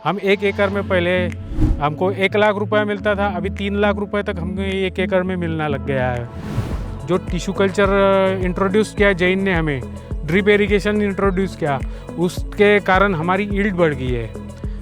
हम 1 एकड़ में पहले हमको 1 लाख रुपया मिलता था, अभी 3 लाख रुपए तक हमें 1 एकड़ में मिलना लग गया है। जो टिश्यू कल्चर इंट्रोड्यूस किया जैन ने, हमें ड्रिप इरिगेशन इंट्रोड्यूस किया, उसके कारण हमारी यील्ड बढ़ गई है।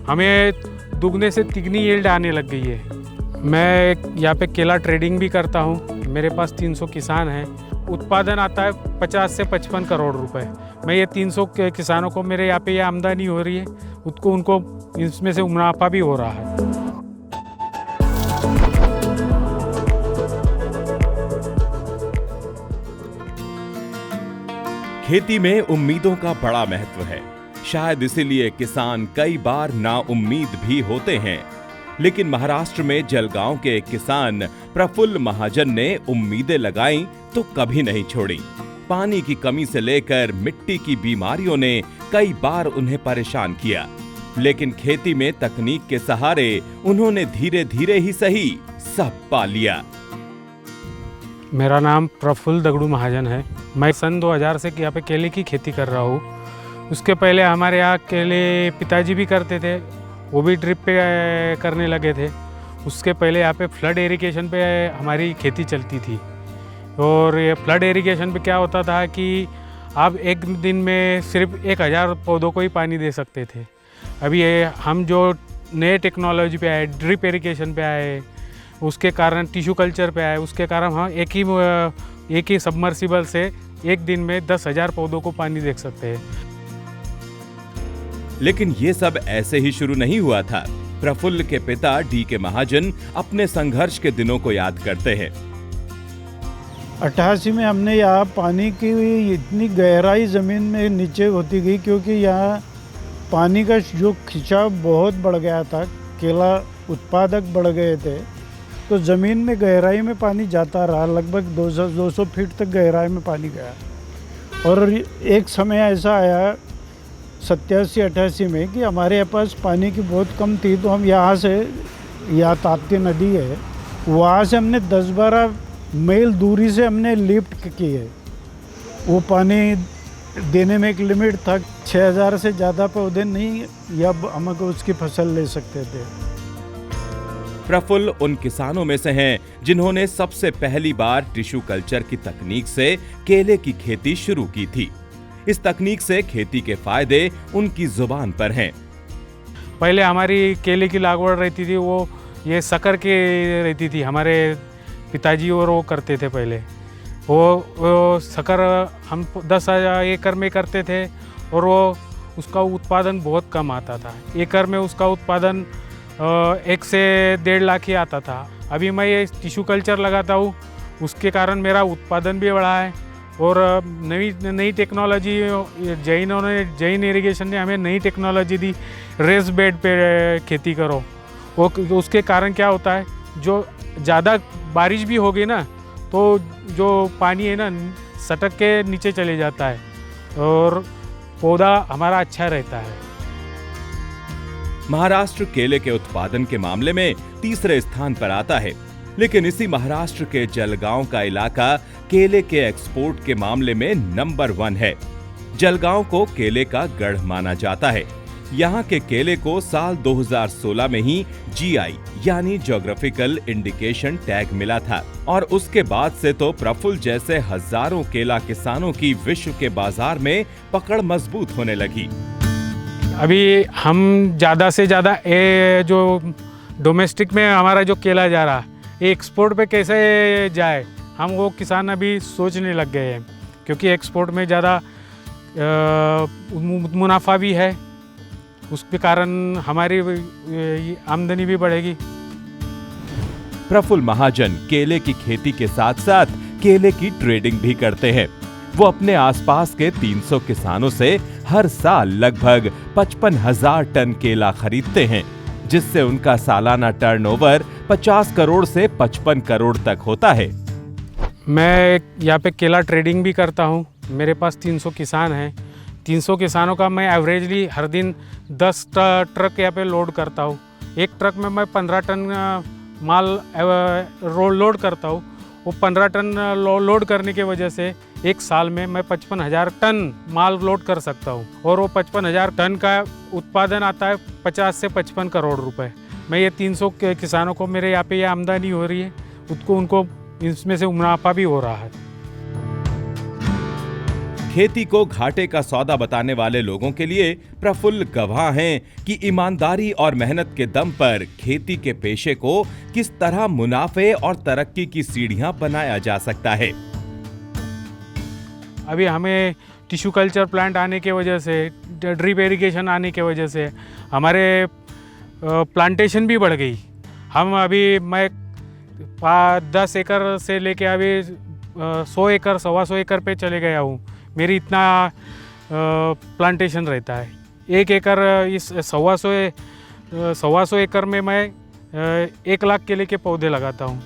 हमें दुगने से तिगनी यील्ड आने लग गई है। मैं यहाँ पे केला ट्रेडिंग भी करता हूँ। मेरे पास 300 किसान हैं। उत्पादन आता है 50 से 55 करोड़ रुपए। मैं ये 300 के किसानों को मेरे यहाँ पे ये आमदनी हो रही है, उनको इसमें से मुनाफा भी हो रहा है। खेती में उम्मीदों का बड़ा महत्व है। शायद इसीलिए किसान कई बार नाउम्मीद भी होते हैं। लेकिन महाराष्ट्र में जलगांव के एक किसान प्रफुल्ल महाजन ने उम्मीदें लगाई तो कभी नहीं छोड़ी। पानी की कमी से लेकर मिट्टी की बीमारियों ने कई बार उन्हें परेशान किया, लेकिन खेती में तकनीक के सहारे उन्होंने धीरे धीरे ही सही सब पा लिया। मेरा नाम प्रफुल्ल दगड़ू महाजन है। मैं सन 2000 से यहाँ पे केले की खेती कर रहा हूँ। उसके पहले हमारे यहाँ केले पिताजी भी करते थे, वो भी ड्रिप पे करने लगे थे। उसके पहले यहाँ पे फ्लड इरिगेशन पे हमारी खेती चलती थी। और ये फ्लड इरिगेशन पे क्या होता था कि आप एक दिन में सिर्फ 1000 पौधों को ही पानी दे सकते थे। अभी ये हम जो नए टेक्नोलॉजी पे आए, ड्रिप इरिगेशन पे आए, उसके कारण टिश्यू कल्चर पे आए, उसके कारण हम एक ही सबमर्सिबल से एक दिन में 10,000 पौधों को पानी दे सकते हैं। लेकिन ये सब ऐसे ही शुरू नहीं हुआ था। प्रफुल्ल के पिता डी.के. महाजन अपने संघर्ष के दिनों को याद करते हैं। 88 में हमने यहाँ पानी की इतनी गहराई ज़मीन में नीचे होती गई, क्योंकि यहाँ पानी का जो खिंचाव बहुत बढ़ गया था, केला उत्पादक बढ़ गए थे, तो ज़मीन में गहराई में पानी जाता रहा। लगभग 200 फीट तक गहराई में पानी गया। और एक समय ऐसा आया 87-88 में कि हमारे पास पानी की बहुत कम थी, तो हम यहाँ से, यहाँ ताप्ती नदी है, वहाँ से हमने 10-12 मील दूरी से हमने लिफ्ट की है। वो पानी देने में एक लिमिट था, 6000 से ज़्यादा पौधे नहीं या हमको उसकी फसल ले सकते थे। प्रफुल्ल उन किसानों में से हैं जिन्होंने सबसे पहली बार टिश्यू कल्चर की तकनीक से केले की खेती शुरू की थी। इस तकनीक से खेती के फायदे उनकी जुबान पर हैं। पहले हमारी केले की लागवड़ रहती थी, वो ये शक्कर की रहती थी। हमारे पिताजी और वो करते थे पहले। वो शक्कर हम 10,000 एकड़ में करते थे, और वो उसका उत्पादन बहुत कम आता था। एकड़ में उसका उत्पादन 1 से 1.5 लाख ही आता था। अभी मैं ये टिश्यू कल्चर लगाता हूँ, उसके कारण मेरा उत्पादन भी बढ़ा है। और नई टेक्नोलॉजी जैन इरिगेशन ने हमें नई टेक्नोलॉजी दी, रेस बेड पे खेती करो। वो उसके कारण क्या होता है, जो ज़्यादा बारिश भी होगी ना, तो जो पानी है ना सटक के नीचे चले जाता है और पौधा हमारा अच्छा रहता है। महाराष्ट्र केले के उत्पादन के मामले में तीसरे स्थान पर आता है, लेकिन इसी महाराष्ट्र के जलगांव का इलाका केले के एक्सपोर्ट के मामले में नंबर 1 है। जलगांव को केले का गढ़ माना जाता है। यहाँ के केले को साल 2016 में ही GI यानी ज्योग्राफिकल इंडिकेशन टैग मिला था, और उसके बाद से तो प्रफुल्ल जैसे हजारों केला किसानों की विश्व के बाजार में पकड़ मजबूत होने लगी। अभी हम ज़्यादा से ज़्यादा जो डोमेस्टिक में हमारा जो केला जा रहा है, ये एक्सपोर्ट पे कैसे जाए, हम वो किसान अभी सोचने लग गए हैं, क्योंकि एक्सपोर्ट में ज़्यादा मुनाफा भी है, उसके कारण हमारी आमदनी भी बढ़ेगी। प्रफुल्ल महाजन केले की खेती के साथ साथ केले की ट्रेडिंग भी करते हैं। वो अपने आसपास के 300 किसानों से हर साल लगभग 55,000 टन केला खरीदते हैं, जिससे उनका सालाना टर्नओवर 50 करोड़ से 55 करोड़ तक होता है। मैं यहाँ पे केला ट्रेडिंग भी करता हूँ। मेरे पास 300 किसान हैं। 300 किसानों का मैं एवरेजली हर दिन 10 ट्रक यहाँ पे लोड करता हूँ। एक ट्रक में मैं 15 टन माल लोड करता हूँ। वो 15 टन लोड करने की वजह से एक साल में मैं 55,000 टन माल लोड कर सकता हूँ और वो 55,000 टन का उत्पादन आता है 50 से 55 करोड़ रुपए। मैं ये 300 किसानों को मेरे यहाँ पे ये आमदनी हो रही है, उनको इसमें से मुनाफा भी हो रहा है। खेती को घाटे का सौदा बताने वाले लोगों के लिए प्रफुल्ल गवाह हैं कि ईमानदारी और मेहनत के दम पर खेती के पेशे को किस तरह मुनाफे और तरक्की की सीढ़ियां बनाया जा सकता है। अभी हमें टिश्यू कल्चर प्लांट आने की वजह से, ड्रिप इरिगेशन आने की वजह से हमारे प्लांटेशन भी बढ़ गई। हम अभी मैं 10 एकड़ से लेके अभी 100 एकड़ 125 एकड़ पे चले गया हूँ। मेरी इतना प्लांटेशन रहता है। 1 एकड़ इस 125 एकड़ में मैं 1 लाख केले के पौधे लगाता हूँ।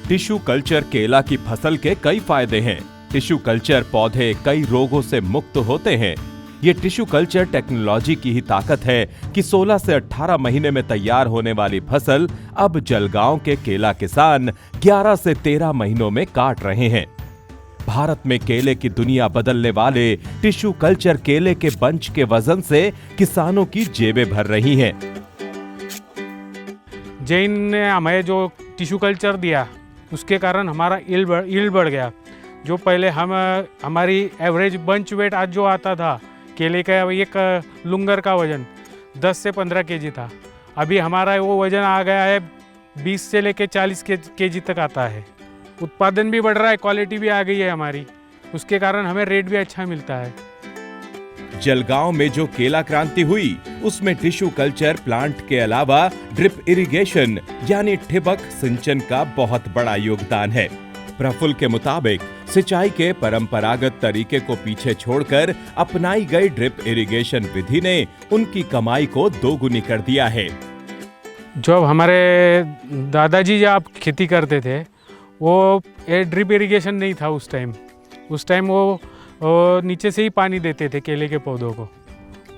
टिश्यू कल्चर केला की फसल के कई फायदे हैं। टिश्यू कल्चर पौधे कई रोगों से मुक्त होते हैं। ये टिश्यू कल्चर टेक्नोलॉजी की ही ताकत है कि 16 से 18 महीने में तैयार होने वाली फसल अब जलगांव के केला किसान 11 से 13 महीनों में काट रहे हैं। भारत में केले की दुनिया बदलने वाले टिश्यू कल्चर केले के बंच के वजन से किसानों की जेबें भर रही हैं। जैन ने हमें जो टिश्यू कल्चर दिया उसके कारण हमारा यील्ड बढ़ गया। जो पहले हमारी एवरेज बंच वेट आज जो आता था केले का, एक लुंगर का वजन 10 से 15 केजी था। अभी हमारा वो वजन आ गया है 20 से लेके 40 केजी तक आता है। उत्पादन भी बढ़ रहा है, क्वालिटी भी आ गई है हमारी, उसके कारण हमें रेट भी अच्छा मिलता है। जलगांव में जो केला क्रांति हुई उसमें टिश्यू कल्चर प्लांट के अलावा ड्रिप इरिगेशन यानी ठिबक सिंचन का बहुत बड़ा योगदान है। प्रफुल्ल के मुताबिक सिंचाई के परंपरागत तरीके को पीछे छोड़कर अपनाई गई ड्रिप इरिगेशन विधि ने उनकी कमाई को दोगुनी कर दिया है। जब हमारे दादाजी जब खेती करते थे वो ड्रिप इरिगेशन नहीं था उस टाइम वो नीचे से ही पानी देते थे केले के पौधों को।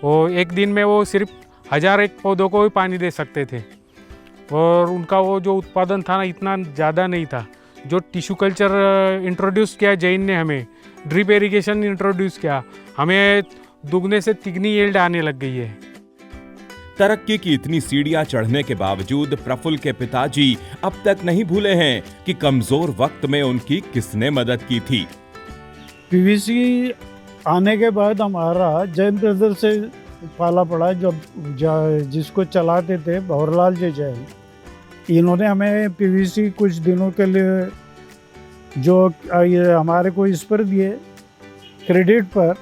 वो एक दिन में वो सिर्फ 1001 पौधों को ही पानी दे सकते थे और उनका वो जो उत्पादन था ना इतना ज़्यादा नहीं था। जो टिश्यू कल्चर इंट्रोड्यूस किया जैन ने, हमें ड्रिप इरिगेशन इंट्रोड्यूस किया, हमें दुगने से तिगनी यील्ड आने लग गई है। तरक्की की इतनी सीढ़ियां चढ़ने के बावजूद प्रफुल्ल के पिताजी अब तक नहीं भूले हैं कि कमजोर वक्त में उनकी किसने मदद की थी। पीवीसी आने के बाद हमारा जैन ब्रदर से पाला पड़ा, जो जिसको चलाते थे भंवरलाल जी जैन। इन्होंने हमें पीवीसी कुछ दिनों के लिए जो ये हमारे को इस पर दिए क्रेडिट पर,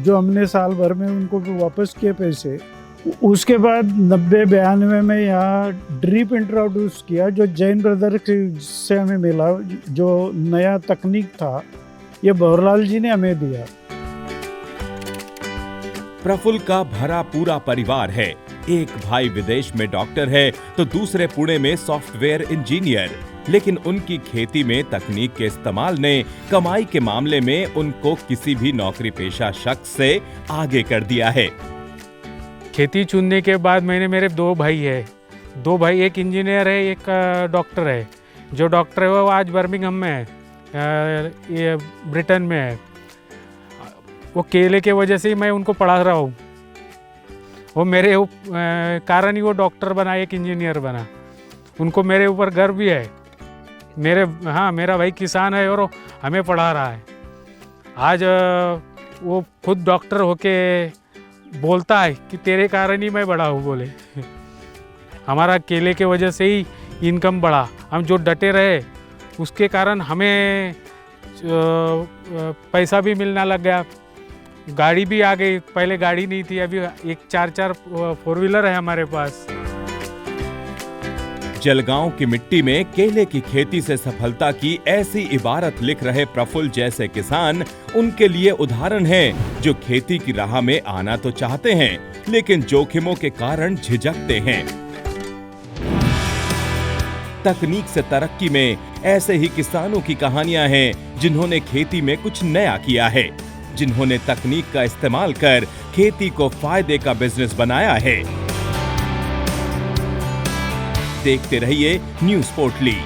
जो हमने साल भर में उनको वापस किए पैसे। उसके बाद 90-92 में यहाँ ड्रिप इंट्रोड्यूस किया, जो जैन ब्रदर से हमें मिला। जो नया तकनीक था ये भंवरलाल जी ने हमें दिया। प्रफुल्ल का भरा पूरा परिवार है। एक भाई विदेश में डॉक्टर है तो दूसरे पुणे में सॉफ्टवेयर इंजीनियर। लेकिन उनकी खेती में तकनीक के इस्तेमाल ने कमाई के मामले में उनको किसी भी नौकरी पेशा शख्स से आगे कर दिया है। खेती चुनने के बाद मेरे 2 भाई है। 2 भाई, एक इंजीनियर है, एक डॉक्टर है। जो डॉक्टर है वो आज बर्मिंघम में है, ये ब्रिटेन में है। वो केले के वजह से ही मैं उनको पढ़ा रहा हूँ। वो मेरे कारण ही वो डॉक्टर बना, एक इंजीनियर बना। उनको मेरे ऊपर गर्व भी है। मेरा भाई किसान है और हमें पढ़ा रहा है। आज वो खुद डॉक्टर होके बोलता है कि तेरे कारण ही मैं बड़ा हूँ बोले। हमारा केले के वजह से ही इनकम बढ़ा। हम जो डटे रहे उसके कारण हमें पैसा भी मिलना लग गया। गाड़ी भी आ गई, पहले गाड़ी नहीं थी, अभी 4 4 व्हीलर है हमारे पास। जलगांव की मिट्टी में केले की खेती से सफलता की ऐसी इबारत लिख रहे प्रफुल्ल जैसे किसान उनके लिए उदाहरण हैं, जो खेती की राह में आना तो चाहते हैं लेकिन जोखिमों के कारण झिझकते हैं। तकनीक से तरक्की में ऐसे ही किसानों की कहानियां हैं जिन्होंने खेती में कुछ नया किया है, जिन्होंने तकनीक का इस्तेमाल कर खेती को फायदे का बिजनेस बनाया है। देखते रहिए न्यूज़ पोर्टली।